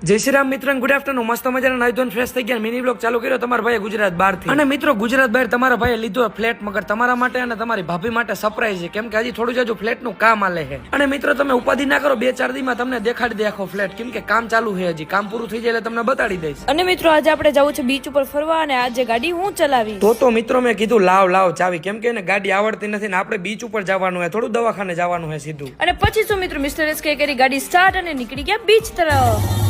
જય શ્રી રામ મિત્રો, good afternoon. મસ્ત મજાના નાઈ ધોઈને ફ્રેશ થઈ ગયા, મિની બ્લોગ ચાલુ કર્યો તમારા ભાઈએ ગુજરાત બહારથી. અને મિત્રો ગુજરાત બહાર તમારા ભાઈએ લીધો ફ્લેટ, મગર તમારા માટે અને તમારી ભાભી માટે સરપ્રાઈઝ છે, કેમ કે હજી થોડું જાજુ ફ્લેટનું કામ આલે છે. અને મિત્રો તમે ઉપાધિ ના કરો, 2-4 દીમાં તમને દેખાડી દે આખો ફ્લેટ, કેમ કે કામ ચાલુ છે, હજી કામ પૂરું થઈ જાય એટલે તમને બતાડી દઈશ. અને મિત્રો આજે આપણે જવું છે બીચ ઉપર ફરવા, અને આજે ગાડી હું ચલાવી. તો મિત્રો મેં કીધું લાવ ચાવી, કેમ કે એને ગાડી આવડતી નથી ને આપણે બીચ ઉપર જવાનું હોય, થોડું દવાખાને જવાનું હોય સીધું. અને પછી શું મિત્રો, મિસ્ટર એસકે કરી ગાડી સ્ટાર્ટ અને નીકળી ગયા બીચ તરફ.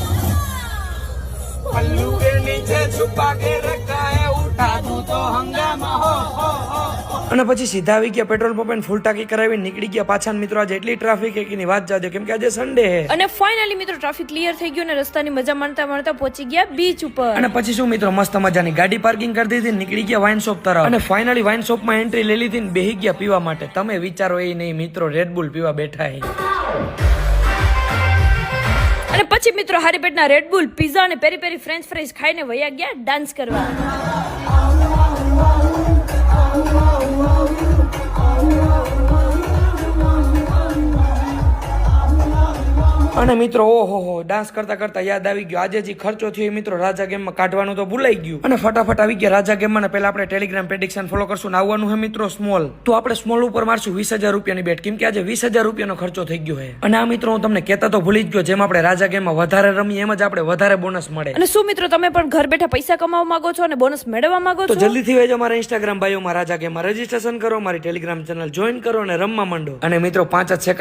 पल्लू के नीचे छुपा के रखा है, उठा दूं तो हंगामा हो. અને પછી સીધા આવી ગયા પેટ્રોલ પંપ ફૂલ ટાંકી કરાવી નીકળી ગયા પાછા. મિત્રો આજે એટલી ટ્રાફિક છે કે ની વાત જાજો, કેમ કે આજે સન્ડે છે. અને ફાઇનલી મિત્રો ટ્રાફિક ક્લિયર થઈ ગયો અને રસ્તાની મજા માણતા પહોંચી ગયા બીચ ઉપર. અને પછી શું મિત્રો, મસ્ત મજાની ગાડી પાર્કિંગ કરી દીધી, નીકળી ગયા વાઇન શોપ તરફ. અને ફાઇનલી વાઇન શોપ માં એન્ટ્રી લઈ લીધી ને બેહી ગયા પીવા માટે. તમે વિચારો એ નહીં મિત્રો, રેડબુલ પીવા બેઠા છે. અને પછી મિત્રો હારી પેટના રેડબુલ, પીઝા અને પેરી પેરી ફ્રેન્ચ ફ્રાઈઝ ખાઈને વયા ગયા ડાન્સ કરવા. અને મિત્રો ઓહો ડાન્સ કરતા કરતા યાદ આવી ગયો, આજે જે ખર્ચો થયો એ મિત્રો રાજા ગેમ માં કાઢવાનું તો ભૂલાઈ ગયું. અને ફટાફટ આવી ગયા રાજા ગેમ માં. પહેલા આપણે ટેલિગ્રામ પ્રેડિક્શન ફોલો કરશું ને આવવાનું છે મિત્રો સ્મોલ. તો આપણે સ્મોલ ઉપર મારશું 20,000 રૂપિયાની બેટ, કેમ કે આજે 20,000 રૂપિયાનો ખર્ચો થઈ ગયો છે. અને આ મિત્રો હું તમને કહેતા તો ભૂલી જ ગયો, જેમ આપણે રાજા ગેમ માં વધારે રમીએ એમ જ આપણે વધારે બોનસ મળે. અને શું મિત્રો તમે પણ ઘર બેઠા પૈસા કમાવા માંગો છો અને બોનસ મેળવવા માંગો તો છો, જલ્દીથી વહેજો મારા ઇન્સ્ટાગ્રામ બાયોમાં રાજા ગેમમાં રજીસ્ટ્રેશન કરો, મારી ટેલિગ્રામ ચેનલ જોઈન કરો અને રમવા માંડો. અને મિત્રો 5 જ સેકન્ડ